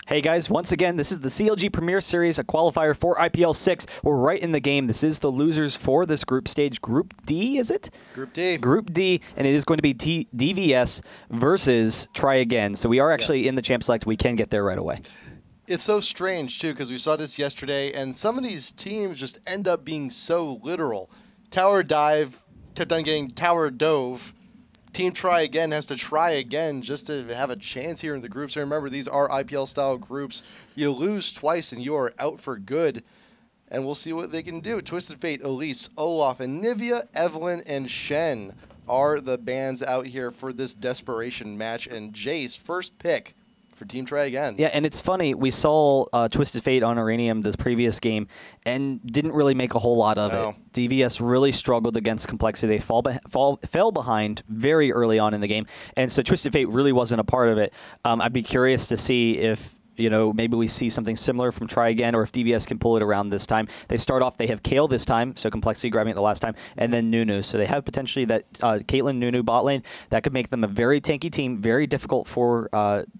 Hey guys, once again, this is the CLG Premier Series, a qualifier for IPL 6. We're right in the game. This is the losers for this group stage. Group D, is it? Group D. Group D, and it is going to be DVS versus Try Again. So we are actually in the Champ Select. We can get there right away. It's so strange, too, because we saw this yesterday, and some of these teams just end up being so literal. Tower dive, kept on getting tower dove. Team Try Again has to try again just to have a chance here in the groups. And remember, these are IPL-style groups. You lose twice, and you are out for good. And we'll see what they can do. Twisted Fate, Elise, Olaf, and Nivea, Evelyn, and Shen are the bans out here for this desperation match. And Jace, first pick for Team Try Again. Yeah, and it's funny. We saw Twisted Fate on Uranium this previous game and didn't really make a whole lot of it. DVS really struggled against compLexity. They fell behind very early on in the game, and so Twisted Fate really wasn't a part of it. I'd be curious to see if maybe we see something similar from Try Again, or if DVS can pull it around this time. They start off, they have Kale this time, so compLexity grabbing it the last time, and then Nunu. So they have potentially that Caitlyn, Nunu bot lane. That could make them a very tanky team, very difficult for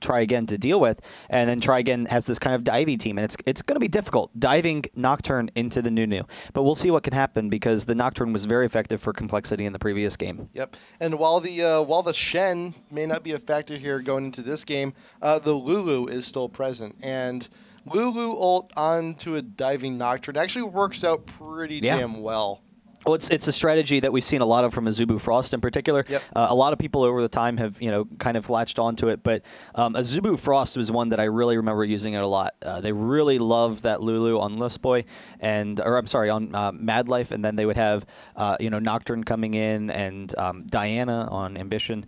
Try Again to deal with. And then Try Again has this kind of divey team, and it's going to be difficult, diving Nocturne into the Nunu. But we'll see what can happen, because the Nocturne was very effective for compLexity in the previous game. Yep, and while the Shen may not be a factor here going into this game, the Lulu is still present. And Lulu ult onto a diving Nocturne actually works out pretty damn well. Well, it's a strategy that we've seen a lot of from Azubu Frost in particular. Yep. A lot of people over the time have kind of latched onto it, but Azubu Frost was one that I really remember using it a lot. They really loved that Lulu on Lustboy, on Mad Life, and then they would have Nocturne coming in and Diana on Ambition.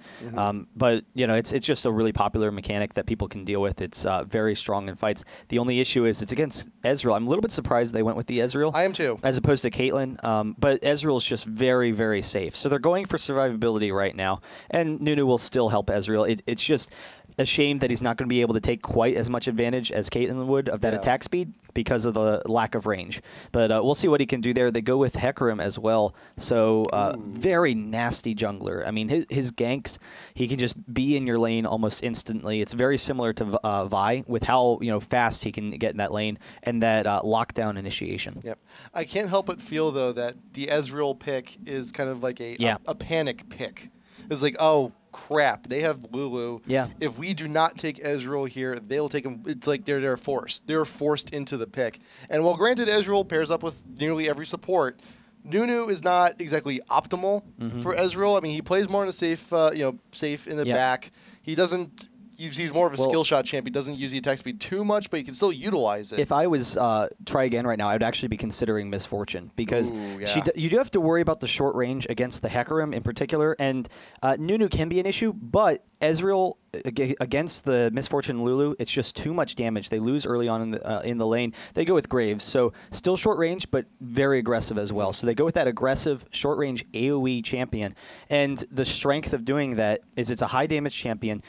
But it's just a really popular mechanic that people can deal with. It's very strong in fights. The only issue is it's against Ezreal. I'm a little bit surprised they went with the Ezreal. I am too, as opposed to Caitlyn. But Ezreal is just very, very safe. So they're going for survivability right now, and Nunu will still help Ezreal. It's just a shame that he's not going to be able to take quite as much advantage as Caitlyn would of that attack speed because of the lack of range. But we'll see what he can do there. They go with Hecarim as well, so very nasty jungler. I mean, his ganks, he can just be in your lane almost instantly. It's very similar to Vi with how fast he can get in that lane and that lockdown initiation. Yep. I can't help but feel, though, that the Ezreal pick is kind of like a panic pick. It's like, oh, crap, they have Lulu. Yeah. If we do not take Ezreal here, they'll take him. It's like they're forced. They're forced into the pick. And while granted Ezreal pairs up with nearly every support, Nunu is not exactly optimal for Ezreal. I mean, he plays more in a safe, safe in the back. He doesn't. He's more of a skill shot champ. He doesn't use the attack speed too much, but he can still utilize it. If I was Try Again right now, I would actually be considering Miss Fortune, because you do have to worry about the short range against the Hecarim in particular, and Nunu can be an issue, but Ezreal against the Miss Fortune Lulu, it's just too much damage. They lose early on in the lane. They go with Graves, so still short range, but very aggressive as well. So they go with that aggressive short range AoE champion, and the strength of doing that is it's a high damage champion.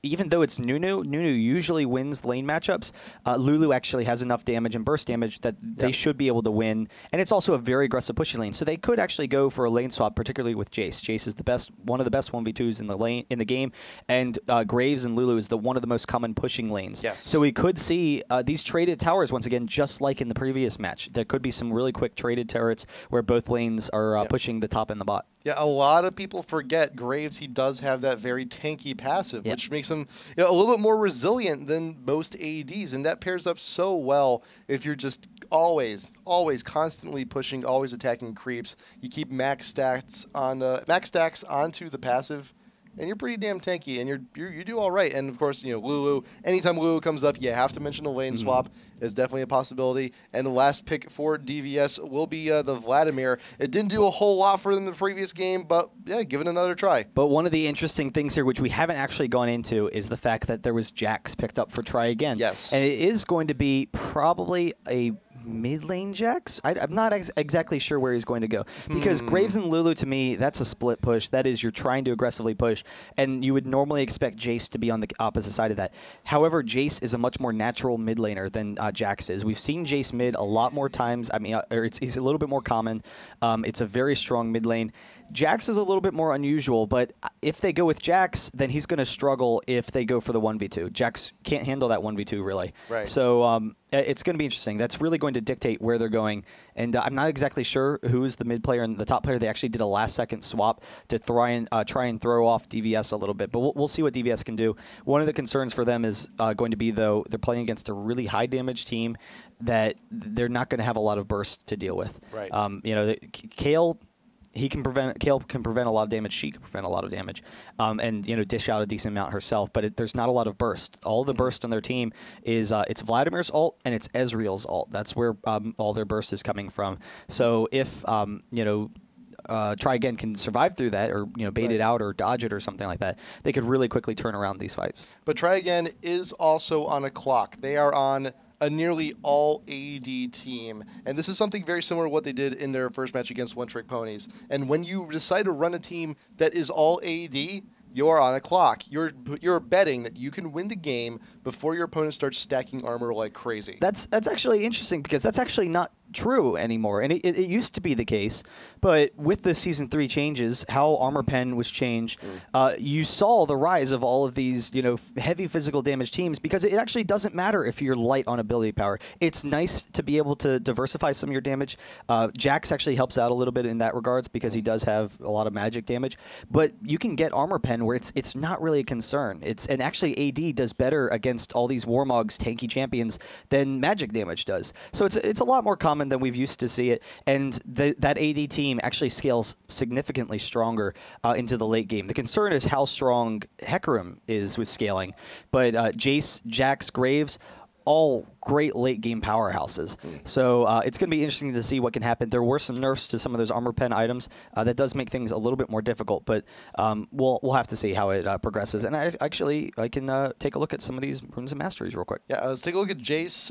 Even though it's Nunu usually wins lane matchups. Lulu actually has enough damage and burst damage that they should be able to win, and it's also a very aggressive pushing lane. So they could actually go for a lane swap, particularly with Jace. Jace is one of the best 1v2s in the game, and Graves and Lulu is one of the most common pushing lanes. Yes. So we could see these traded towers once again, just like in the previous match. There could be some really quick traded turrets where both lanes are pushing the top and the bot. Yeah, a lot of people forget Graves. He does have that very tanky passive, which makes him a little bit more resilient than most ADs, and that pairs up so well if you're just always constantly pushing, always attacking creeps. You keep max stacks onto the passive, and you're pretty damn tanky, and you do all right. And of course, Lulu. Anytime Lulu comes up, you have to mention a lane swap. Is definitely a possibility. And the last pick for DVS will be the Vladimir. It didn't do a whole lot for them in the previous game, but yeah, give it another try. But one of the interesting things here, which we haven't actually gone into, is the fact that there was Jax picked up for Try Again. Yes. And it is going to be probably a mid-lane Jax? I'm not exactly sure where he's going to go. Because Graves and Lulu, to me, that's a split push. That is, you're trying to aggressively push, and you would normally expect Jace to be on the opposite side of that. However, Jace is a much more natural mid laner than Jax is. We've seen Jace mid a lot more times. I mean, he's a little bit more common. It's a very strong mid lane. Jax is a little bit more unusual, but if they go with Jax, then he's going to struggle if they go for the 1v2. Jax can't handle that 1v2 really. Right. So it's going to be interesting. That's really going to dictate where they're going. And I'm not exactly sure who is the mid player and the top player. They actually did a last-second swap to try and throw off DVS a little bit. But we'll see what DVS can do. One of the concerns for them is going to be, though, they're playing against a really high-damage team that they're not going to have a lot of burst to deal with. Right. Kale... Kale can prevent a lot of damage. She can prevent a lot of damage, and dish out a decent amount herself. But there's not a lot of burst. All the burst on their team is it's Vladimir's ult and it's Ezreal's ult. That's where all their burst is coming from. So if Try Again can survive through that, or bait it out or dodge it or something like that, they could really quickly turn around these fights. But Try Again is also on a clock. They are on a nearly all AD team, and this is something very similar to what they did in their first match against One Trick Ponies. And when you decide to run a team that is all AD, you're on a clock. You're betting that you can win the game before your opponent starts stacking armor like crazy. That's actually interesting, because that's actually not true anymore, and it used to be the case, but with the Season 3 changes, how Armor Pen was changed, you saw the rise of all of these heavy physical damage teams, because it actually doesn't matter if you're light on ability power. It's nice to be able to diversify some of your damage. Jax actually helps out a little bit in that regards, because he does have a lot of magic damage, but you can get Armor Pen where it's not really a concern. And actually AD does better against all these Warmog's tanky champions than magic damage does. So it's a lot more common than we've used to see it, and that AD team actually scales significantly stronger into the late game. The concern is how strong Hecarim is with scaling, but Jace, Jax, Graves, all great late game powerhouses. So it's going to be interesting to see what can happen. There were some nerfs to some of those Armor Pen items that does make things a little bit more difficult, but we'll have to see how it progresses. And I can take a look at some of these Runes and Masteries real quick. Yeah, let's take a look at Jace.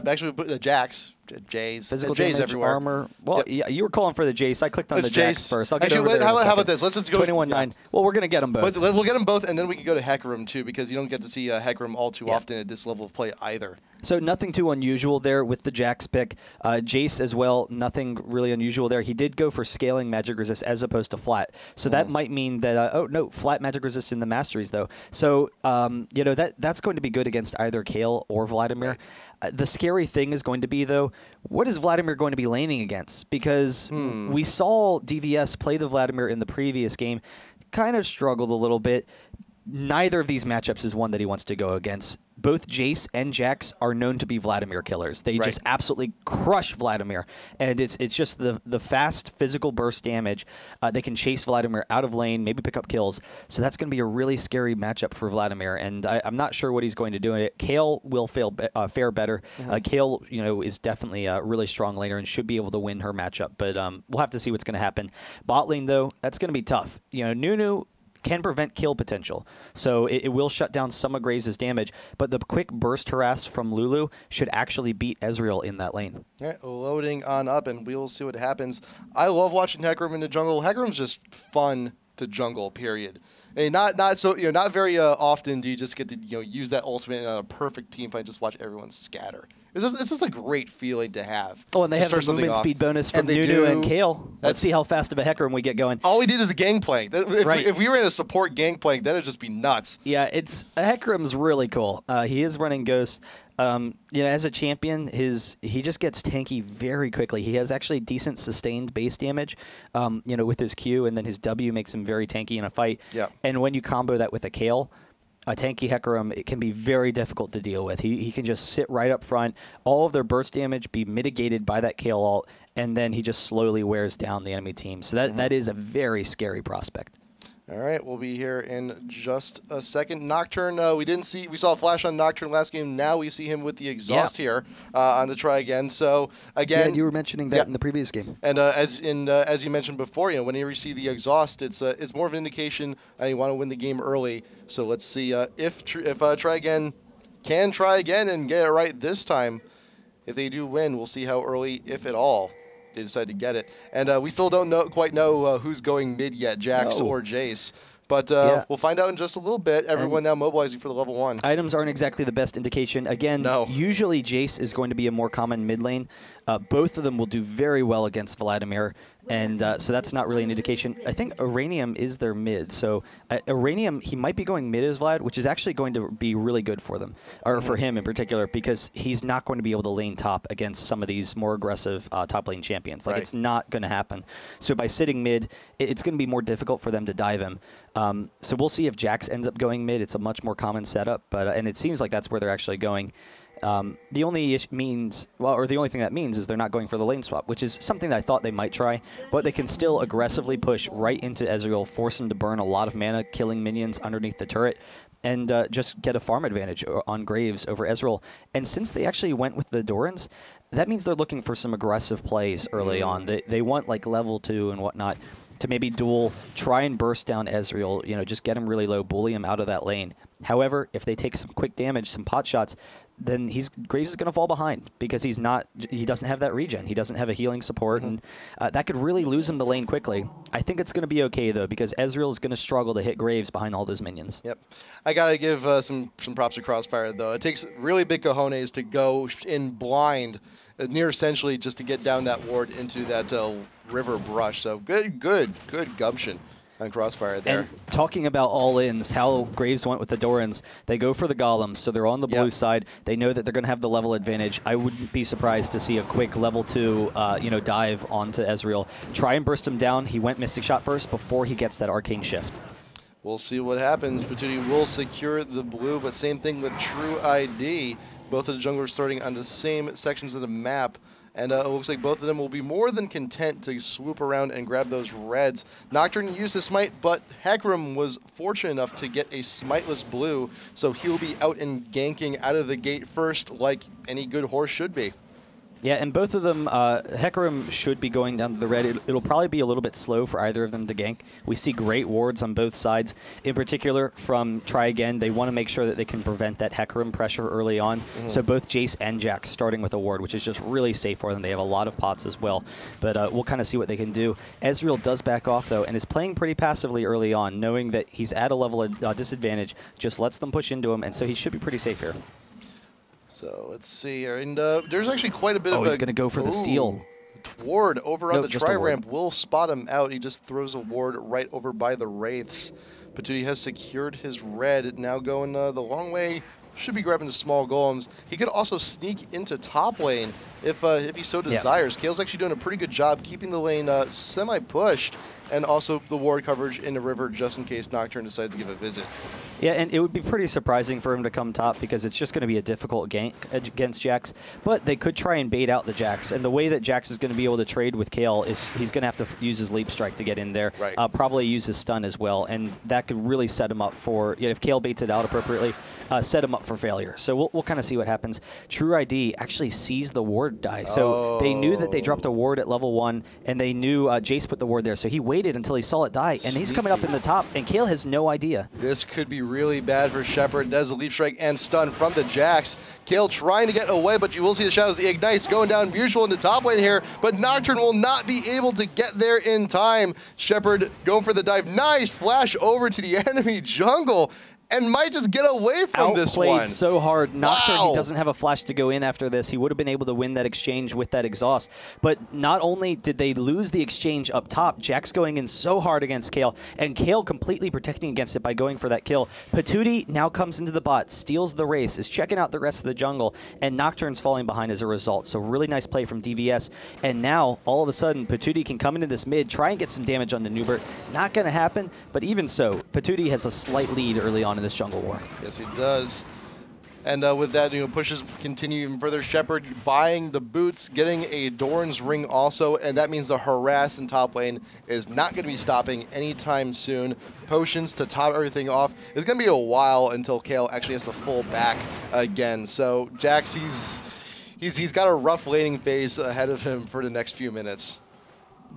Actually, Jax. Jace. Physical Jace damage, everywhere. Armor. Well, yep. Yeah, you were calling for the Jace. I clicked on the Jax first. I'll get Actually, over there how about this? Let's just go 21-9. Well, we're going to get them both. We'll get them both, and then we can go to Hecarim too, because you don't get to see Hecarim all too often at this level of play either. So nothing too unusual there with the Jax pick. Jace as well, nothing really unusual there. He did go for scaling magic resist as opposed to flat. So that might mean that, oh no, flat magic resist in the Masteries though. So, that's going to be good against either Kale or Vladimir. The scary thing is going to be, though, what is Vladimir going to be laning against? Because we saw DVS play the Vladimir in the previous game, kind of struggled a little bit. Neither of these matchups is one that he wants to go against. Both Jace and Jax are known to be Vladimir killers. They just absolutely crush Vladimir. And it's just the fast physical burst damage. They can chase Vladimir out of lane, maybe pick up kills. So that's going to be a really scary matchup for Vladimir. And I'm not sure what he's going to do in it. Kale will fare better. Kale, is definitely a really strong laner and should be able to win her matchup. But we'll have to see what's going to happen. Bot lane, though, that's going to be tough. Nunu can prevent kill potential, so it will shut down some of Graves' damage, but the quick burst harass from Lulu should actually beat Ezreal in that lane. All right, loading on up, and we'll see what happens. I love watching Hecarim in the jungle. Hecarim's just fun to jungle, period. And not very often do you just get to use that ultimate in a perfect team fight, just watch everyone scatter. It's just a great feeling to have. Oh, and they have the movement speed bonus from Nunu and Kale. Let's see how fast of a Hecarim we get going. All we need is a gangplank. If we ran a support gangplank, then it'd just be nuts. Yeah, Hecarim's really cool. He is running Ghost. As a champion, he just gets tanky very quickly. He has actually decent sustained base damage, with his Q, and then his W makes him very tanky in a fight. Yeah. And when you combo that with a Kale, a tanky Hecarim, it can be very difficult to deal with. He can just sit right up front, all of their burst damage be mitigated by that Kale ult, and then he just slowly wears down the enemy team. So that is a very scary prospect. All right, we'll be here in just a second. Nocturne, we saw a flash on Nocturne last game. Now we see him with the exhaust here on the Try Again. So again, you were mentioning that in the previous game. And as you mentioned before, whenever you see the exhaust, it's more of an indication you want to win the game early. So let's see if Try Again can try again and get it right this time. If they do win, we'll see how early, if at all, they decide to get it. And we still don't quite know who's going mid yet, Jax or Jace. But we'll find out in just a little bit. Everyone now mobilizing for the level 1. Items aren't exactly the best indication. Again, usually Jace is going to be a more common mid lane. Both of them will do very well against Vladimir. And so that's not really an indication. I think Uranium is their mid. So Uranium, he might be going mid as Vlad, which is actually going to be really good for them, or for him in particular, because he's not going to be able to lane top against some of these more aggressive top lane champions. Like, it's not going to happen. So by sitting mid, it's going to be more difficult for them to dive him. So we'll see if Jax ends up going mid. It's a much more common setup, but and it seems like that's where they're actually going. The only thing that means is they're not going for the lane swap, which is something that I thought they might try, but they can still aggressively push right into Ezreal, force him to burn a lot of mana, killing minions underneath the turret, and just get a farm advantage on Graves over Ezreal. And since they actually went with the Dorans, that means they're looking for some aggressive plays early on. They want like level 2 and whatnot to maybe duel, try and burst down Ezreal, just get him really low, bully him out of that lane. However, if they take some quick damage, some pot shots, then Graves is going to fall behind because he doesn't have that regen. He doesn't have a healing support, and that could really lose him the lane quickly. I think it's going to be okay, though, because Ezreal is going to struggle to hit Graves behind all those minions. Yep. I got to give some props to Crossfire, though. It takes really big cojones to go in blind, near essentially just to get down that ward into that river brush. So good gumption on Crossfire there. And talking about all-ins, how Graves went with the Dorans, they go for the golems, so they're on the blue side. They know that they're going to have the level advantage. I wouldn't be surprised to see a quick level 2 dive onto Ezreal. Try and burst him down. He went Mystic Shot first before he gets that Arcane Shift. We'll see what happens. Patootie will secure the blue, but same thing with True ID. Both of the junglers starting on the same sections of the map. And it looks like both of them will be more than content to swoop around and grab those reds. Nocturne used his smite, but Hecarim was fortunate enough to get a smiteless blue, so he'll be out and ganking out of the gate first, like any good horse should be. Yeah, and both of them, Hecarim should be going down to the red. It'll probably be a little bit slow for either of them to gank. We see great wards on both sides. In particular, from Try Again, they want to make sure that they can prevent that Hecarim pressure early on. So both Jace and Jax starting with a ward, which is just really safe for them. They have a lot of pots as well. But we'll kind of see what they can do. Ezreal does back off, though, and is playing pretty passively early on, knowing that he's at a level of disadvantage. Just lets them push into him, and so he should be pretty safe here. So let's see here, and there's actually quite a bit of he's going to go for the steal. Ward over on the tri-ramp will spot him out. He just throws a ward right over by the Wraiths. Patootie has secured his red, now going the long way. Should be grabbing the small golems. He could also sneak into top lane if he so desires. Kale's actually doing a pretty good job keeping the lane semi-pushed, and also the ward coverage in the river just in case Nocturne decides to give a visit. Yeah, and it would be pretty surprising for him to come top because it's just going to be a difficult gank against Jax. But they could try and bait out the Jax. And the way that Jax is going to be able to trade with Kale is he's going to have to use his Leap Strike to get in there. Right. Probably use his stun as well. And that could really set him up for, if Kale baits it out appropriately, set him up for failure. So we'll kind of see what happens. True ID actually sees the ward die. So they knew that they dropped a ward at level 1, and they knew Jace put the ward there. So he waited until he saw it die, and he's coming up in the top, and Kale has no idea. This could be really bad for Shepard. Does the Leap Strike and stun from the Jax. Kale trying to get away, but you will see the shadows. The Ignites going down Mutual into top lane here, but Nocturne will not be able to get there in time. Shepard going for the dive. Nice flash over to the enemy jungle, and might just get away from this one. Outplayed so hard. Nocturne, he doesn't have a flash to go in after this. He would have been able to win that exchange with that exhaust. But not only did they lose the exchange up top, Jax going in so hard against Kale, and Kale completely protecting against it by going for that kill. Patootie now comes into the bot, steals the race, is checking out the rest of the jungle, and Nocturne's falling behind as a result. So really nice play from DVS. And now, all of a sudden, Patootie can come into this mid, try and get some damage on the Nubert. Not going to happen, but even so, Patootie has a slight lead early on in this jungle war. Yes, he does. And with that, pushes continue even further. Shepard buying the boots, getting a Doran's ring also, and that means the harass in top lane is not going to be stopping anytime soon. Potions to top everything off. It's going to be a while until Kale actually has to full back again. So Jax, he's got a rough laning phase ahead of him for the next few minutes.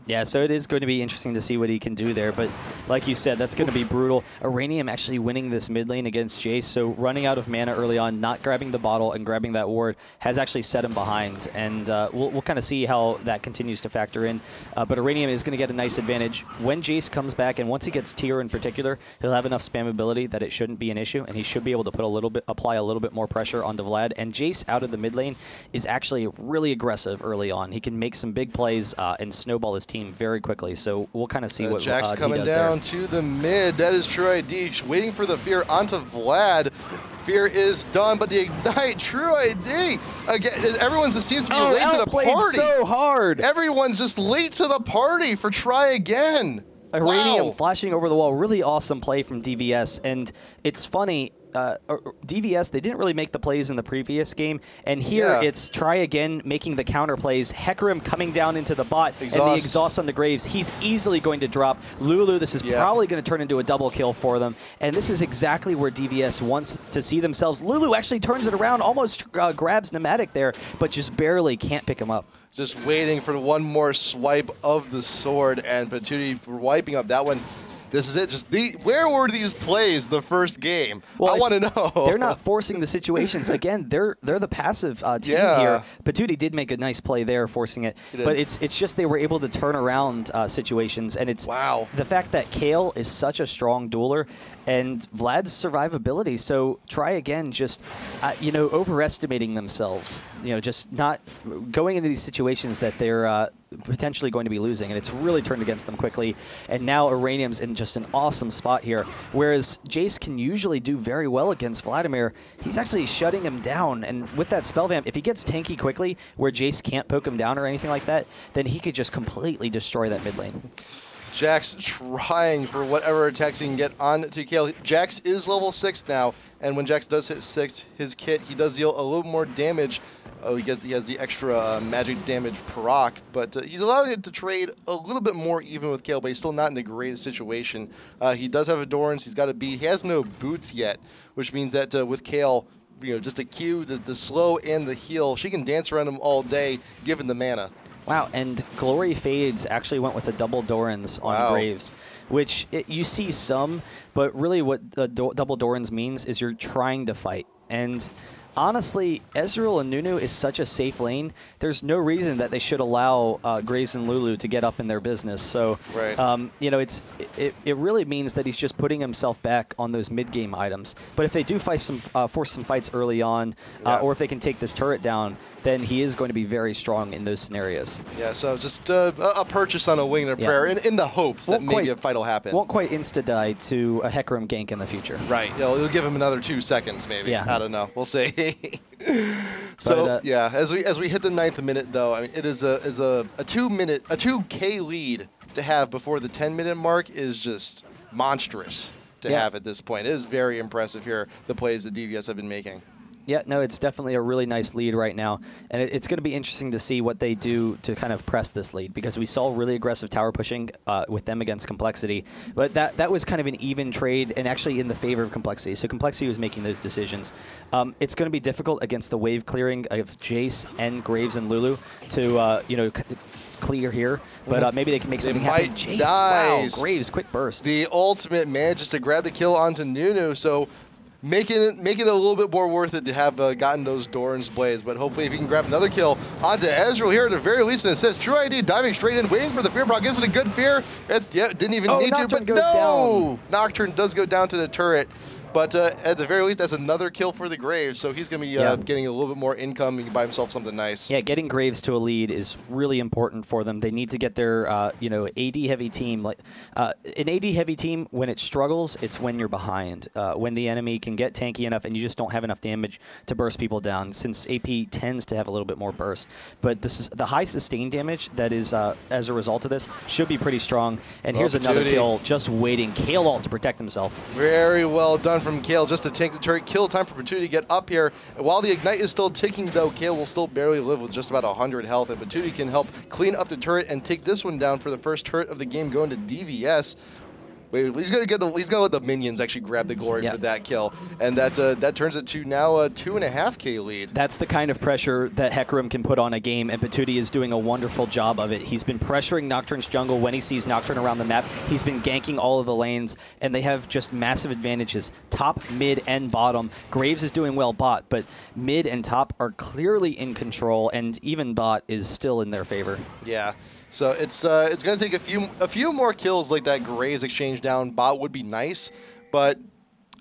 Yeah, so it is going to be interesting to see what he can do there, but like you said, that's going to be brutal. Iranium actually winning this mid lane against Jace, so running out of mana early on, not grabbing the bottle and grabbing that ward has actually set him behind, and we'll kind of see how that continues to factor in. But Iranium is going to get a nice advantage. When Jace comes back, and once he gets tier in particular, he'll have enough spammability that it shouldn't be an issue, and he should be able to put apply a little bit more pressure onto Vlad. And Jace out of the mid lane is actually really aggressive early on. He can make some big plays and snowball his team very quickly. So we'll kind of see what Jack's he coming does down there. to the mid. That is True ID waiting for the Fear onto Vlad. Fear is done, but the Ignite, True ID, again, everyone just seems to be late to the party. So hard. Everyone's just late to the party for Try Again. Iranium flashing over the wall. Really awesome play from DVS. And it's funny, DVS, they didn't really make the plays in the previous game. And here it's Try Again making the counter plays. Hecarim coming down into the bot and the exhaust on the Graves. He's easily going to drop. Lulu, this is probably going to turn into a double kill for them. And this is exactly where DVS wants to see themselves. Lulu actually turns it around, almost grabs Pneumatic there, but just barely can't pick him up. Just waiting for one more swipe of the sword, and Patootie wiping up that one. This is it. Just where were these plays the first game? Well, I want to know. They're not forcing the situations. Again, they're the passive team here. Patootie did make a nice play there, forcing it. But it's just they were able to turn around situations, and it's the fact that Kale is such a strong dueler, and Vlad's survivability. So Try Again, just overestimating themselves. Just not going into these situations that they're potentially going to be losing, and it's really turned against them quickly. And now Iranium's in just an awesome spot here, whereas Jace can usually do very well against Vladimir. He's actually shutting him down, and with that spell vamp, if he gets tanky quickly where Jace can't poke him down or anything like that, then he could just completely destroy that mid lane. Jax trying for whatever attacks he can get on to Kale. Jax is level 6 now, and when Jax does hit 6, his kit, he does deal a little more damage. He has the extra magic damage proc, but he's allowing it to trade a little bit more even with Kale, but he's still not in the greatest situation. He does have Adorns. He's got a B. He has no boots yet, which means that with Kale, just a Q, the slow and the heal, she can dance around him all day given the mana. Wow, and Glory Fades actually went with a double Dorans on Graves, which you see some, but really what the double Dorans means is you're trying to fight. And honestly, Ezreal and Nunu is such a safe lane. There's no reason that they should allow Graves and Lulu to get up in their business. So, it really means that he's just putting himself back on those mid-game items. But if they do force some fights early on, or if they can take this turret down, then he is going to be very strong in those scenarios. Yeah, so just a purchase on a wing and a prayer in the hopes that maybe a fight will happen. Won't quite insta-die to a Hecarim gank in the future. Right. It'll give him another 2 seconds maybe. Yeah. I don't know. We'll see. So, as we hit the 9th minute, though, I mean, it is a 2K lead to have before the 10-minute mark is just monstrous to have at this point. It is very impressive here, the plays that DVS have been making. Yeah, no, it's definitely a really nice lead right now. And it's going to be interesting to see what they do to kind of press this lead, because we saw really aggressive tower pushing with them against compLexity. But that was kind of an even trade and actually in the favor of compLexity. So compLexity was making those decisions. It's going to be difficult against the wave clearing of Jace and Graves and Lulu to, clear here, but maybe they can make something happen. Jace, wow, Graves, quick burst. The ultimate manages to grab the kill onto Nunu, so making it a little bit more worth it to have gotten those Doran's Blades, but hopefully if he can grab another kill onto Ezreal here at the very least, and it says True ID diving straight in, waiting for the Fear proc. Is it a good Fear? Didn't even need to, but no! Nocturne does go down to the turret. But at the very least, that's another kill for the Graves, so he's going to be getting a little bit more income. He can buy himself something nice. Yeah, getting Graves to a lead is really important for them. They need to get their AD-heavy team. An AD-heavy team, when it struggles, it's when you're behind. When the enemy can get tanky enough and you just don't have enough damage to burst people down, since AP tends to have a little bit more burst. But this is the high sustained damage that is, as a result of this, should be pretty strong. And here's another kill, just waiting. Kale ult to protect himself. Very well done from Kale, just to tank the turret. Kill time for Patootie to get up here. And while the Ignite is still ticking, though, Kale will still barely live with just about 100 health, and Patootie can help clean up the turret and take this one down for the first turret of the game, going to DVS. Wait, he's gonna let the minions actually grab the glory for that kill, and that turns it to now a 2.5K lead. That's the kind of pressure that Hecarim can put on a game, and Patootie is doing a wonderful job of it. He's been pressuring Nocturne's jungle when he sees Nocturne around the map. He's been ganking all of the lanes, and they have just massive advantages, top, mid, and bottom. Graves is doing well bot, but mid and top are clearly in control, and even bot is still in their favor. Yeah. So it's going to take a few more kills like that Graves exchange down bot would be nice, but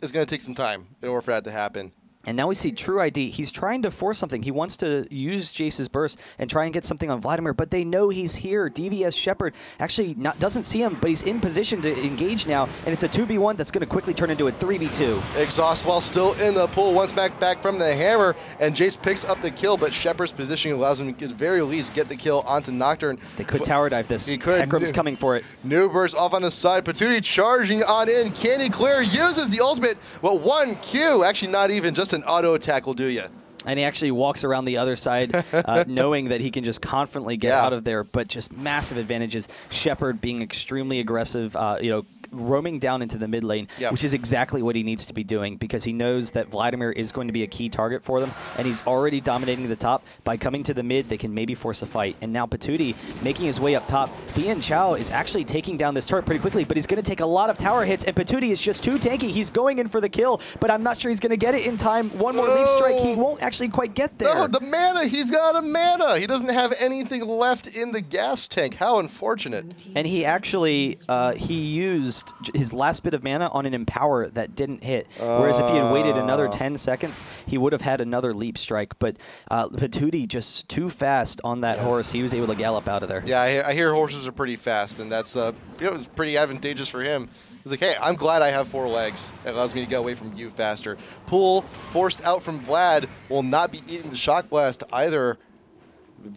it's going to take some time in order for that to happen. And now we see True ID. He's trying to force something. He wants to use Jace's burst and try and get something on Vladimir, but they know he's here. DVS Shepard actually doesn't see him, but he's in position to engage now, and it's a 2v1 that's going to quickly turn into a 3v2. Exhaust while still in the pool, once back from the hammer, and Jace picks up the kill, but Shepard's positioning allows him to at the very least get the kill onto Nocturne. They could tower dive this. He could. Hecarim's coming for it. New burst off on the side. Patootie charging on in. Can he clear? Uses the ultimate, but 1Q. Actually, not even, just an auto attack will do you. And he actually walks around the other side, knowing that he can just confidently get out of there, but just massive advantages. Shepard being extremely aggressive, you know, roaming down into the mid lane, which is exactly what he needs to be doing, because he knows that Vladimir is going to be a key target for them, and he's already dominating the top. By coming to the mid, they can maybe force a fight. And now Patootie making his way up top. Bien Chao is actually taking down this turret pretty quickly, but he's going to take a lot of tower hits, and Patootie is just too tanky. He's going in for the kill, but I'm not sure he's going to get it in time. One more leap strike, he won't actually quite get there. No, the mana, he's got a mana. He doesn't have anything left in the gas tank. How unfortunate. And he actually, he used his last bit of mana on an Empower that didn't hit. Whereas if he had waited another 10 seconds, he would have had another leap strike. But Patootie just too fast on that horse. He was able to gallop out of there. Yeah, I hear horses are pretty fast, and that's it was pretty advantageous for him. He's like, hey, I'm glad I have 4 legs. It allows me to get away from you faster. Pool forced out from Vlad will not be eating the Shock Blast either.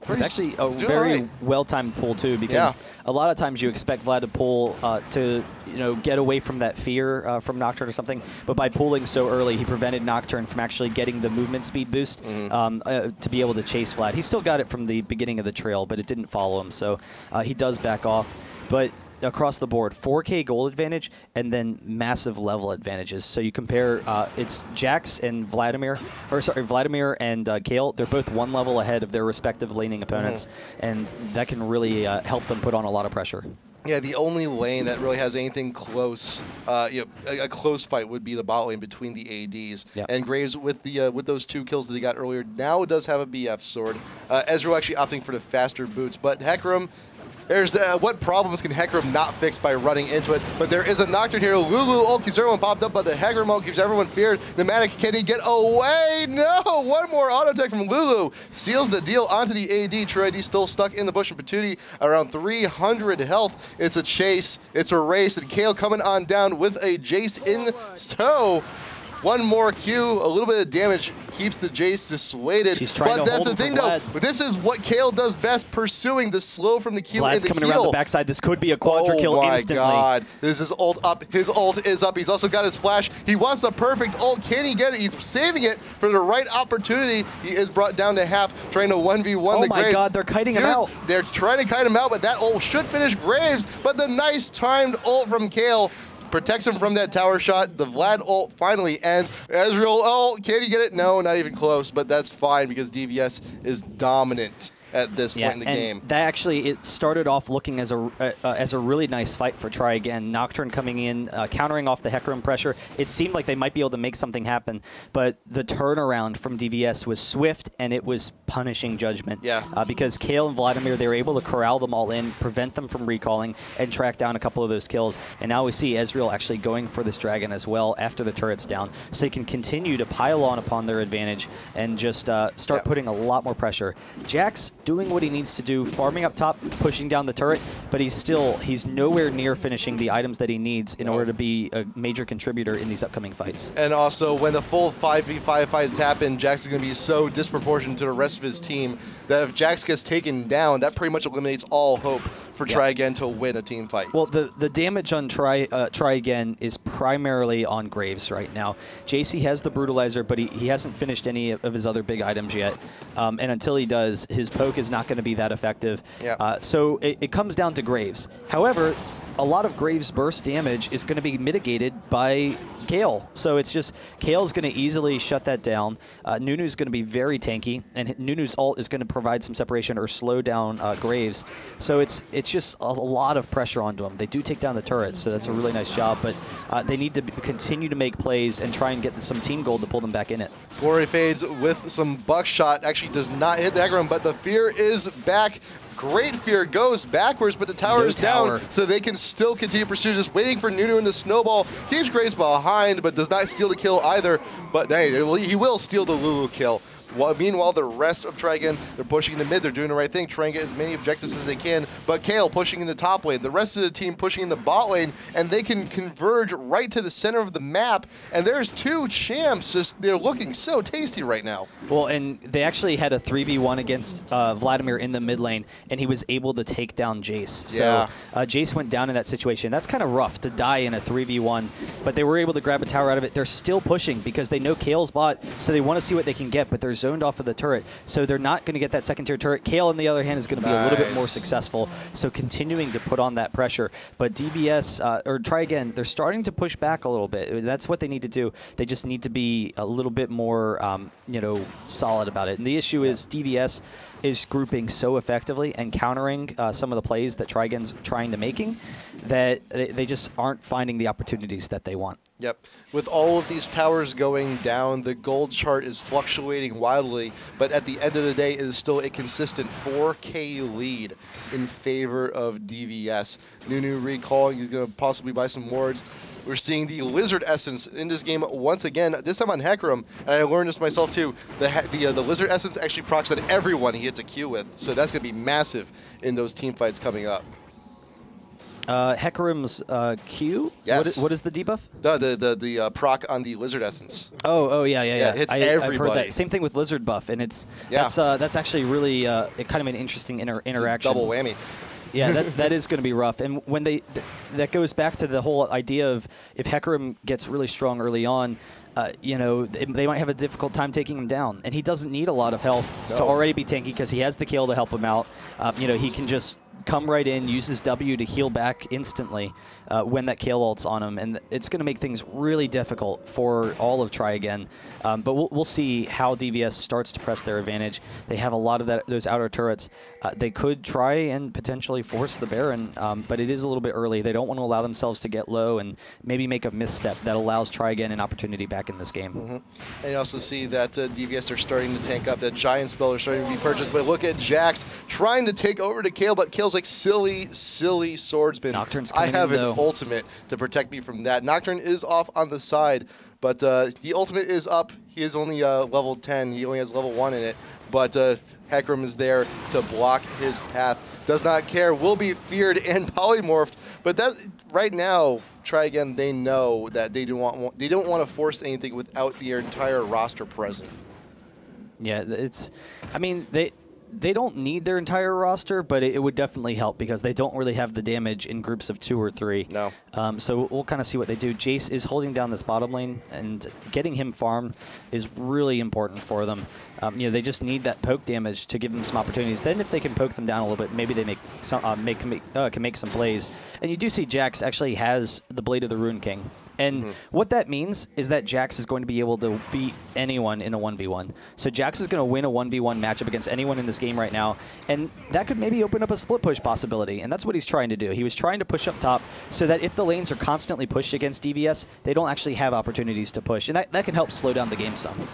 It's actually a very well-timed pull too, because a lot of times you expect Vlad to pull to get away from that fear from Nocturne or something, but by pulling so early, he prevented Nocturne from actually getting the movement speed boost to be able to chase Vlad. He still got it from the beginning of the trail, but it didn't follow him, so he does back off. But across the board, 4K gold advantage and then massive level advantages. So you compare, it's Jax and Vladimir, or sorry, Vladimir and Kayle. They're both 1 level ahead of their respective laning opponents, and that can really help them put on a lot of pressure. Yeah, the only lane that really has anything close, a close fight would be the bot lane between the ADs. And Graves, with those 2 kills that he got earlier, now does have a BF sword. Ezreal actually opting for the faster boots, but Hecarim, there's what problems can Hecarim not fix by running into it? But there is a Nocturne here. Lulu ult keeps everyone popped up, but the Hecarim ult keeps everyone feared. Pneumatic, can he get away? No! One more auto attack from Lulu. Seals the deal onto the AD. True ID still stuck in the bush, and Patootie around 300 health. It's a chase. It's a race, and Kayle coming on down with a Jace in tow. 1 more Q, a little bit of damage keeps the Jace dissuaded. But that's the thing, though. This is what Kayle does best, pursuing the slow from the Q Vlad's and the coming heal. around the backside. This could be a quadra kill instantly. Oh my god. This is ult up. His ult is up. He's also got his flash. He wants the perfect ult. Can he get it? He's saving it for the right opportunity. He is brought down to half, trying to 1v1 the Graves. Oh my god, they're kiting him out. They're trying to kite him out, but that ult should finish Graves. But the nice timed ult from Kayle protects him from that tower shot. The Vlad ult finally ends. Ezreal ult, can he get it? No, not even close, but that's fine because DVS is dominant at this point in the game. That actually, it started off looking as a really nice fight for Try Again. Nocturne coming in, countering off the Hecarim pressure. It seemed like they might be able to make something happen, but the turnaround from DVS was swift, and it was punishing Judgment. Because Kayle and Vladimir, they were able to corral them all in, prevent them from recalling, and track down a couple of those kills. And now we see Ezreal actually going for this dragon as well after the turret's down, so they can continue to pile on upon their advantage and just start putting a lot more pressure. Jax doing what he needs to do, farming up top, pushing down the turret, but he's nowhere near finishing the items that he needs in order to be a major contributor in these upcoming fights. And also, when the full 5v5 fights happen, Jax is going to be so disproportionate to the rest of his team that if Jax gets taken down, that pretty much eliminates all hope for Try Again to win a team fight. Well, the damage on Try Again is primarily on Graves right now. JC has the Brutalizer, but he hasn't finished any of his other big items yet. And until he does, his poke is not going to be that effective. So it comes down to Graves. However, a lot of Graves' burst damage is going to be mitigated by Kayle. So it's just, Kale's going to easily shut that down. Nunu's going to be very tanky, and Nunu's ult is going to provide some separation or slow down Graves. So it's just a lot of pressure onto him. They do take down the turrets, so that's a really nice job, but they need to continue to make plays and try and get some team gold to pull them back in it. Glory fades with some buckshot. Actually does not hit the aggro, but the fear is back. Great Fear goes backwards, but the tower is down, so they can still continue pursuit. Just waiting for Nunu in the snowball. Keeps Graves behind, but does not steal the kill either. But hey, he will steal the Lulu kill. Meanwhile, the rest of Try Again, they're pushing in the mid. They're doing the right thing, trying to get as many objectives as they can. But Kale pushing in the top lane. The rest of the team pushing in the bot lane, and they can converge right to the center of the map. And there's two champs. They're looking so tasty right now. Well, and they actually had a 3v1 against Vladimir in the mid lane, and he was able to take down Jace. So Jace went down in that situation. That's kind of rough to die in a 3v1, but they were able to grab a tower out of it. They're still pushing because they know Kale's bot, so they want to see what they can get, but there's zoned off of the turret, so they're not going to get that second tier turret. Kale, on the other hand, is going to be a little bit more successful, so continuing to put on that pressure. But DVS, or Try Again, they're starting to push back a little bit. That's what they need to do. They just need to be a little bit more, you know, solid about it. And the issue is DVS is grouping so effectively and countering some of the plays that Try Again's trying to making that they just aren't finding the opportunities that they want. Yep. With all of these towers going down, the gold chart is fluctuating wildly, but at the end of the day, it is still a consistent 4K lead in favor of DVS. Nunu recalling, he's going to possibly buy some wards. We're seeing the Lizard Essence in this game once again, this time on Hecarim, and I learned this myself too. The Lizard Essence actually procs on everyone he hits a Q with, so that's going to be massive in those team fights coming up. Hecarim's Q? Yes. What is the debuff? No, the proc on the Lizard Essence. Oh, yeah. It hits everybody. I've heard that. Same thing with Lizard buff, and that's actually really kind of an interesting interaction. Double whammy. Yeah, that is going to be rough. And when that goes back to the whole idea of if Hecarim gets really strong early on, you know, they might have a difficult time taking him down. And he doesn't need a lot of health to already be tanky because he has the kill to help him out. You know, he can just come right in, use his W to heal back instantly when that Kale ult's on him, and it's going to make things really difficult for all of Try Again. But we'll see how DVS starts to press their advantage. They have a lot of those outer turrets. They could try and potentially force the Baron, but it is a little bit early. They don't want to allow themselves to get low and maybe make a misstep that allows Try Again an opportunity back in this game. And you also see that DVS are starting to tank up. That Giant Spell are starting to be purchased. But look at Jax trying to take over to Kale, but Kale's like silly swordsman. Nocturne's coming I have in, an ultimate to protect me from that. Nocturne is off on the side, but the ultimate is up. He is only level 10. He only has level 1 in it, but Hecarim is there to block his path. Does not care. Will be feared and polymorphed. But that right now, Try Again. They know that they don't want to force anything without the entire roster present. Yeah, I mean, they don't need their entire roster, but it would definitely help because they don't really have the damage in groups of 2 or 3. No. So we'll kind of see what they do. Jace is holding down this bottom lane, and getting him farmed is really important for them. You know, they just need that poke damage to give them some opportunities. Then if they can poke them down a little bit, maybe they can make some plays. And you do see Jax actually has the Blade of the Rune King. And what that means is that Jax is going to be able to beat anyone in a 1v1. So Jax is going to win a 1v1 matchup against anyone in this game right now, and that could maybe open up a split push possibility, and that's what he's trying to do. He was trying to push up top so that if the lanes are constantly pushed against DVS, they don't actually have opportunities to push, and that can help slow down the game some.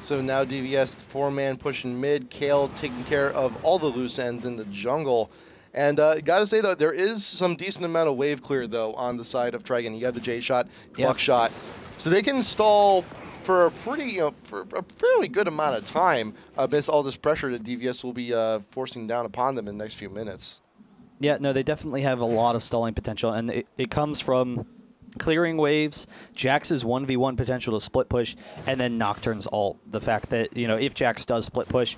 So now DVS, 4-man pushing mid, Kale taking care of all the loose ends in the jungle. And gotta say though, there is some decent amount of wave clear though on the side of Try Again. You got the J shot, Buck shot, so they can stall for a pretty, for a fairly good amount of time amidst all this pressure that DVS will be forcing down upon them in the next few minutes. Yeah, no, they definitely have a lot of stalling potential, and it comes from clearing waves, Jax's 1v1 potential to split push, and then Nocturne's ult. The fact that, you know, if Jax does split push,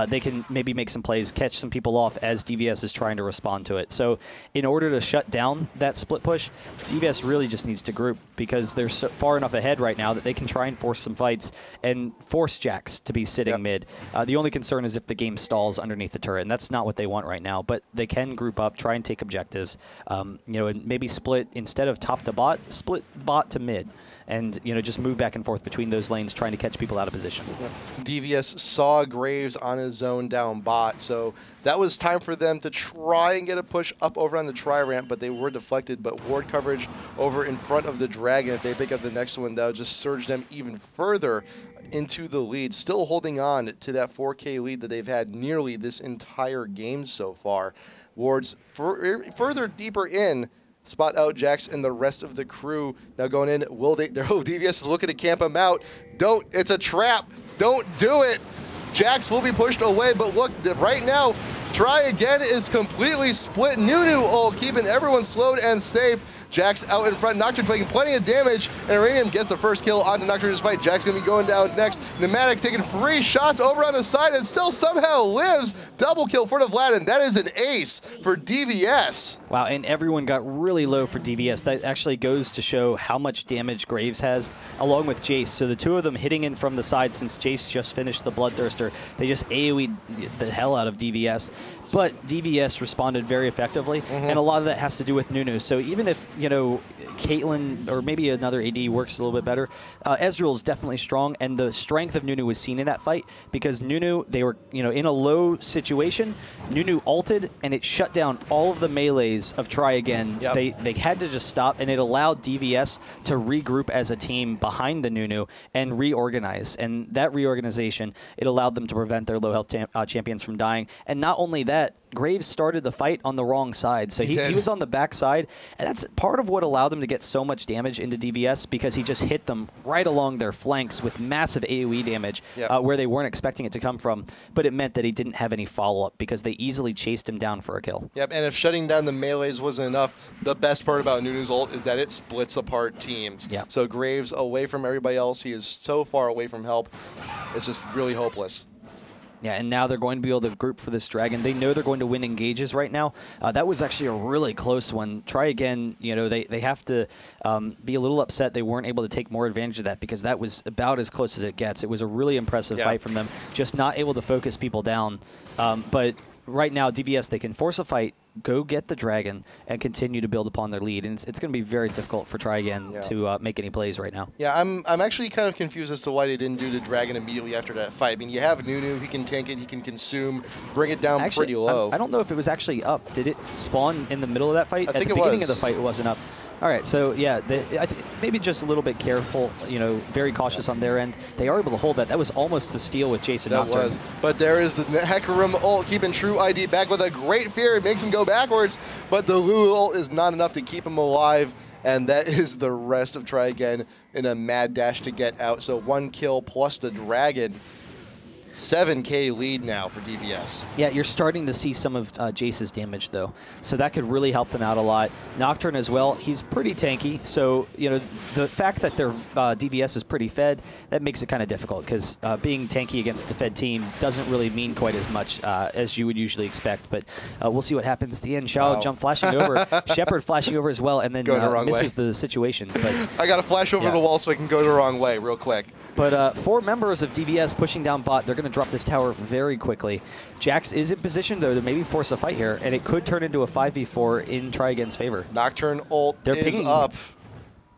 they can maybe make some plays, catch some people off as DVS is trying to respond to it. So in order to shut down that split push, DVS really just needs to group because they're so far enough ahead right now that they can try and force some fights and force Jax to be sitting mid. The only concern is if the game stalls underneath the turret, and that's not what they want right now, but they can group up, try and take objectives, you know, and maybe split instead of top to bot, split bot to mid, and, you know, just move back and forth between those lanes trying to catch people out of position. DVS saw Graves on his zone down bot, so that was time for them to try and get a push up over on the tri-ramp, but they were deflected. But ward coverage over in front of the Dragon, if they pick up the next one, that'll just surge them even further into the lead, still holding on to that 4K lead that they've had nearly this entire game so far. Wards further deeper in, spot out Jax and the rest of the crew. Now going in, will they? Oh, DVS is looking to camp him out. Don't, it's a trap. Don't do it. Jax will be pushed away, but look, right now, Try Again is completely split. Nunu ult keeping everyone slowed and safe. Jax out in front. Nocturne taking plenty of damage, and Iranium gets the first kill onto Nocturne despite Jax going to be going down next. Pneumatic taking 3 shots over on the side and still somehow lives. Double kill for the Vlad, and that is an ace for DVS. Wow, and everyone got really low for DVS. That actually goes to show how much damage Graves has, along with Jace. So the two of them hitting in from the side, since Jace just finished the Bloodthirster, they just AoE'd the hell out of DVS. But DVS responded very effectively, and a lot of that has to do with Nunu. So even if, you know, Caitlyn or maybe another AD works a little bit better, Ezreal is definitely strong, and the strength of Nunu was seen in that fight because Nunu, they were, you know, in a low situation. Nunu ulted, and it shut down all of the melees of Try Again. Yep. They had to just stop, and it allowed DVS to regroup as a team behind the Nunu and reorganize. And that reorganization, it allowed them to prevent their low health champions from dying. And not only that, Graves started the fight on the wrong side. So he was on the back side, and that's part of what allowed him to get so much damage into DVS, because he just hit them right along their flanks with massive AoE damage where they weren't expecting it to come from. But it meant that he didn't have any follow-up because they easily chased him down for a kill. Yep, and if shutting down the melees wasn't enough, the best part about Nunu's ult is that it splits apart teams. Yep. So Graves away from everybody else. He is so far away from help. It's just really hopeless. Yeah, and now they're going to be able to group for this dragon. They know they're going to win engages right now. That was actually a really close one. Try Again, you know, they have to be a little upset they weren't able to take more advantage of that, because that was about as close as it gets. It was a really impressive fight from them, just not able to focus people down. But right now, DVS, they can force a fight, go get the dragon, and continue to build upon their lead. And it's going to be very difficult for Try Again to make any plays right now. Yeah, I'm actually kind of confused as to why they didn't do the dragon immediately after that fight. I mean, you have Nunu, he can tank it, he can consume, bring it down pretty low. I don't know if it was actually up. Did it spawn in the middle of that fight? I think At the beginning of the fight, it wasn't up. All right, so yeah, maybe just a little bit careful, you know, very cautious on their end. They are able to hold that. That was almost the steal with Jason Nocturne. That was, but there is the Hecarim ult keeping True ID back with a great fear. It makes him go backwards, but the Lulu ult is not enough to keep him alive, and that is the rest of Try Again in a mad dash to get out. So 1 kill plus the dragon. 7K lead now for DVS. Yeah, you're starting to see some of Jace's damage, though. So that could really help them out a lot. Nocturne as well, he's pretty tanky. So, you know, the fact that their DVS is pretty fed, that makes it kind of difficult, because being tanky against a fed team doesn't really mean quite as much as you would usually expect. But we'll see what happens at the end. Shao jump flashing over, Shepard flashing over as well, and then misses the situation. But I got to flash over the wall so I can go the wrong way real quick. But 4 members of DVS pushing down bot. They're going to drop this tower very quickly. Jax is in position, though, to maybe force a fight here, and it could turn into a 5v4 in Try Again's favor. Nocturne ult is up,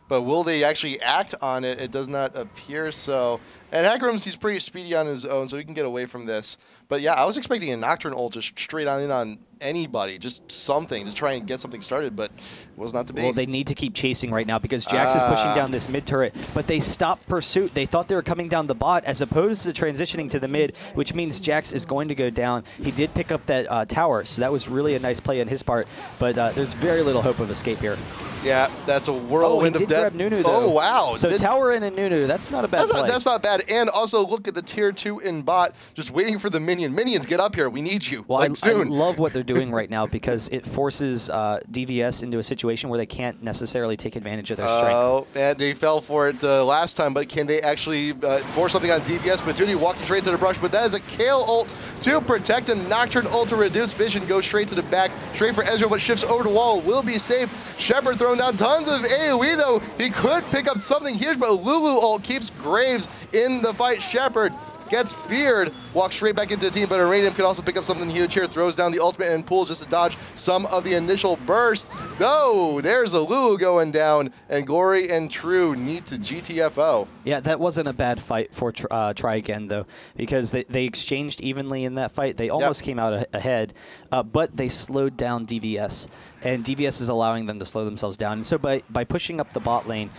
but will they actually act on it? It does not appear so. And Hecarim's, he's pretty speedy on his own, so he can get away from this. But yeah, I was expecting a Nocturne ult just straight on in on anybody, just something, to try and get something started, but it was not to be. Well, they need to keep chasing right now because Jax is pushing down this mid turret, but they stopped pursuit. They thought they were coming down the bot as opposed to transitioning to the mid, which means Jax is going to go down. He did pick up that tower, so that was really a nice play on his part, but there's very little hope of escape here. Yeah, that's a whirlwind of death. Grab Nunu, though. Oh, wow. So tower in and Nunu, that's not a bad play. That's not bad. And also look at the tier 2 in bot, just waiting for the minion. Minions, get up here. We need you. Well, like soon. I love what they're doing right now because it forces DVS into a situation where they can't necessarily take advantage of their strength. Oh, and they fell for it last time, but can they actually force something on DVS? Matuni walking straight to the brush, but that is a Kale ult to protect him. Nocturne ult to reduce vision, goes straight to the back, straight for Ezreal, but shifts over the wall, will be safe. Shepard throwing down tons of AoE, though. He could pick up something huge, but Lulu ult keeps Graves in the fight. Shepard gets feared, walks straight back into the team, but Iranium can also pick up something huge here, throws down the ultimate and pool just to dodge some of the initial burst. Though, there's a Lulu going down, and Glory and True need to GTFO. Yeah, that wasn't a bad fight for Try Again, though, because they exchanged evenly in that fight. They almost came out ahead, but they slowed down DVS. and DVS is allowing them to slow themselves down. And so by pushing up the bot lane,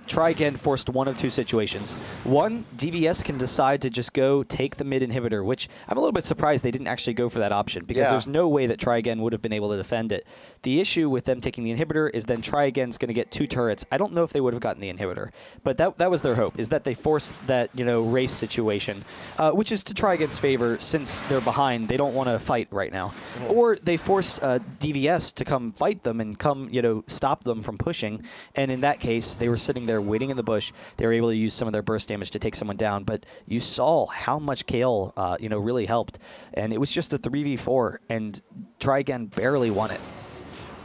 Try Again forced one of two situations. One, DVS can decide to just go take the mid inhibitor, which I'm a little bit surprised they didn't actually go for that option, because there's no way that Try Again would have been able to defend it. The issue with them taking the inhibitor is then Try Again's going to get 2 turrets. I don't know if they would have gotten the inhibitor, but that was their hope, is that they forced that race situation, which is to Try Again's favor since they're behind. They don't want to fight right now. Or they forced DVS to come fight them and come stop them from pushing, and in that case they were sitting there waiting in the bush. They were able to use some of their burst damage to take someone down, but you saw how much Kale really helped, and it was just a 3v4, and Try Again barely won it.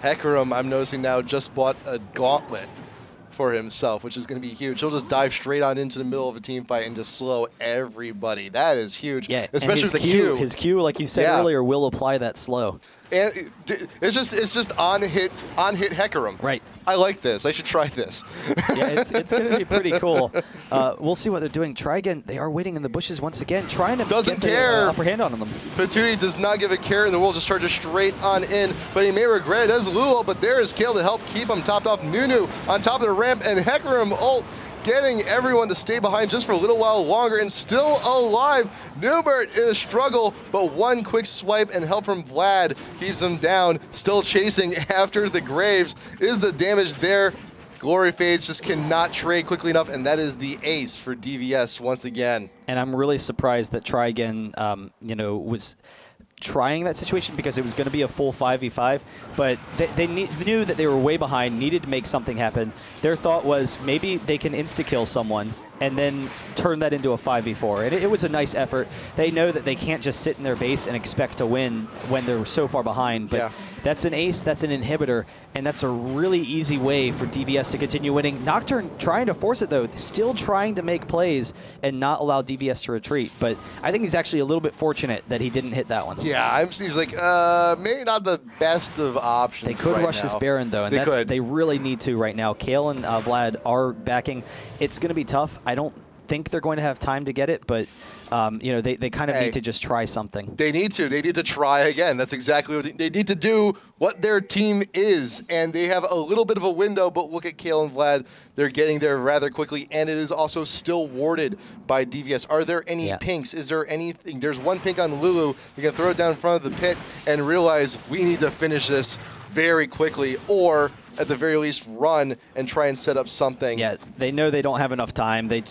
Hecarim, I'm noticing now, just bought a gauntlet for himself, which is going to be huge. He'll just dive straight on into the middle of a team fight and just slow everybody. That is huge. Yeah, especially with the Q. His Q, like you said earlier, will apply that slow. And it's just on hit Hecarim. Right. I like this. I should try this. Yeah, it's going to be pretty cool. We'll see what they're doing. Try Again. They are waiting in the bushes once again, trying to get the upper hand on them. Patootie does not give a care in the world, just charges straight on in, but he may regret it as Lul, but there is Kale to help keep him topped off. Nunu on top of the ramp, and Hecarim ult, getting everyone to stay behind just for a little while longer, and still alive. Newbert in a struggle, but one quick swipe and help from Vlad keeps him down. Still chasing after the Graves. Is the damage there? Glory Fades just cannot trade quickly enough, and that is the ace for DVS once again. And I'm really surprised that Try Again, was trying that situation, because it was going to be a full 5v5, but they knew that they were way behind, needed to make something happen. Their thought was maybe they can insta-kill someone and then turn that into a 5v4. And it was a nice effort. They know that they can't just sit in their base and expect to win when they're so far behind, but that's an ace, that's an inhibitor, and that's a really easy way for DVS to continue winning. Nocturne trying to force it, though, still trying to make plays and not allow DVS to retreat, but I think he's actually a little bit fortunate that he didn't hit that one. Yeah, he's like, maybe not the best of options. They could rush this Baron, though, and they really need to right now. Kale and Vlad are backing. It's going to be tough. I don't think they're going to have time to get it, but they kind of need to just try something. They need to try again. That's exactly what they need to do, what their team is, and they have a little bit of a window, but look at Kale and Vlad. They're getting there rather quickly, and it is also still warded by DVS. Are there any pinks? Is there anything? There's one pink on Lulu. You can throw it down in front of the pit and realize we need to finish this very quickly, or at the very least run and try and set up something. Yeah, they know they don't have enough time. They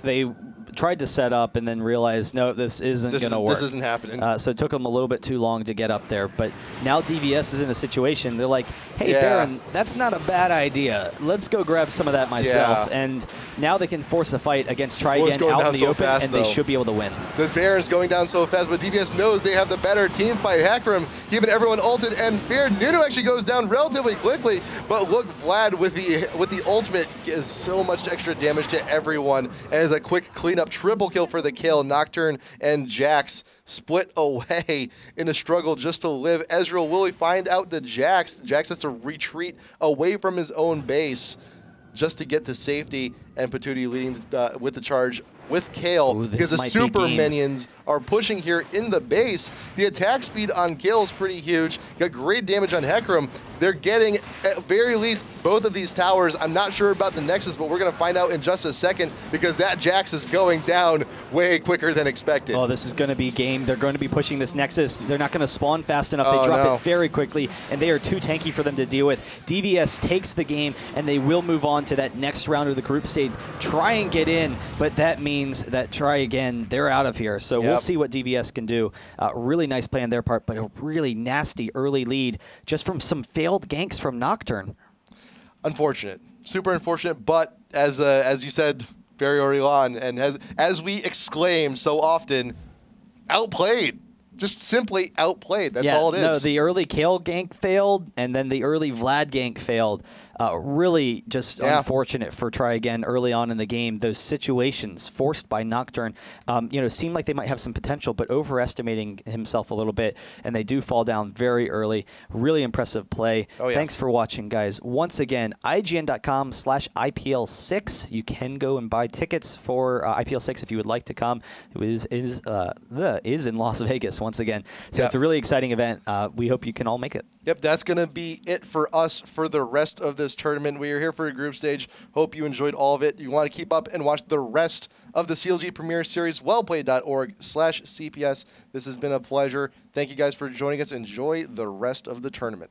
tried to set up and then realized, no, this isn't going to work. This isn't happening. So it took them a little bit too long to get up there. But now DVS is in a situation, they're like, hey, Baron, that's not a bad idea. Let's go grab some of that myself. And now they can force a fight against Try Again out in the open, and they should be able to win. The Baron's going down so fast, but DVS knows they have the better team fight. Hecarim keeping everyone ulted and feared. Nunu actually goes down relatively quickly, but look, Vlad with the ultimate gives so much extra damage to everyone, and is a quick cleanup triple kill for the kill. Nocturne and Jax split away in a struggle just to live. Ezreal, will he find out the Jax? Jax has to retreat away from his own base just to get to safety, and Patootie leading with the charge with Kale, because the super minions are pushing here in the base. The attack speed on Kale is pretty huge. Got great damage on Hecarim. They're getting, at very least, both of these towers. I'm not sure about the Nexus, but we're going to find out in just a second, because that Jax is going down way quicker than expected. Oh, this is going to be game. They're going to be pushing this Nexus. They're not going to spawn fast enough. They drop it very quickly, and they are too tanky for them to deal with. DVS takes the game, and they will move on to that next round of the group stage. Try and get in, but that means that Try Again, they're out of here. So we'll see what DVS can do. Really nice play on their part, but a really nasty early lead just from some failed ganks from Nocturne. Unfortunate. Super unfortunate, but as you said very early on, and as we exclaim so often, outplayed. Just simply outplayed. That's all it is. No, the early Kale gank failed, and then the early Vlad gank failed. Really just unfortunate for Try Again early on in the game. Those situations forced by Nocturne, seem like they might have some potential, but overestimating himself a little bit, and they do fall down very early. Really impressive play. Thanks for watching, guys. Once again, IGN.com/IPL6. You can go and buy tickets for IPL6 if you would like to come. It is in Las Vegas once again. So it's a really exciting event. We hope you can all make it. Yep, that's going to be it for us for the rest of this tournament. We are here for a group stage. Hope you enjoyed all of it. You want to keep up and watch the rest of the CLG Premier Series, wellplayed.org/CPS. This has been a pleasure. Thank you guys for joining us. Enjoy the rest of the tournament.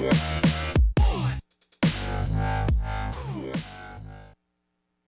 Yeah.